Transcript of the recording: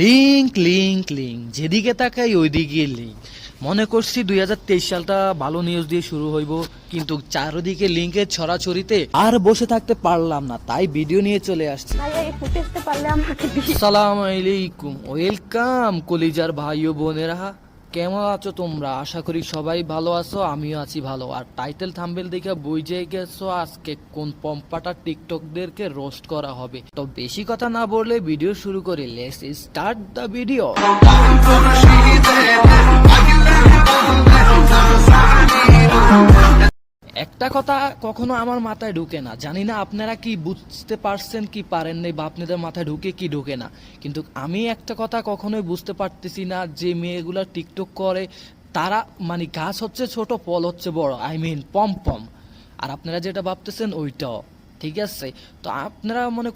Link link link, যেদিকে তাকাই ওইদিকে লিঙ্ক। মনে করছি 2023 সালটা ভালো নিউজ দিয়ে শুরু হইব, কিন্তু চারদিকে লিঙ্কের ছড়াছড়িতে আর বসে থাকতে পারলাম না, তাই ভিডিও নিয়ে চলে আসছি। সালাম আলাইকুম, ওয়েলকাম কলিজার ভাই ও বোনেরা। কেমন আছো তোমরা? আশা করি সবাই ভালো আছো, আমিও আছি ভালো। আর টাইটেল থাম্বনেল দেখে বুঝে গেছো আজকে কোন পম্পাটা টিকটকদেরকে রোস্ট করা হবে। তো বেশি কথা না বললে ভিডিও শুরু করি। Let's start the video. একটা কথা কখনো আমার মাথায় ঢুকে না, জানি না আপনারা কি বুঝতে পারছেন কি পারেন নাই, বা আপনাদের মাথায় ঢুকে কি ঢুকে না, কিন্তু আমি একটা কথা কখনোই বুঝতে পারতেছি না, যে মেয়েগুলা টিকটক করে তারা মানে গাছ হচ্ছে ছোট, ফল হচ্ছে বড়, আই মিন পম পম। আর আপনারা যেটা ভাবতেছেন ওইটাও ঠিক আছে। তো আপনারা মনে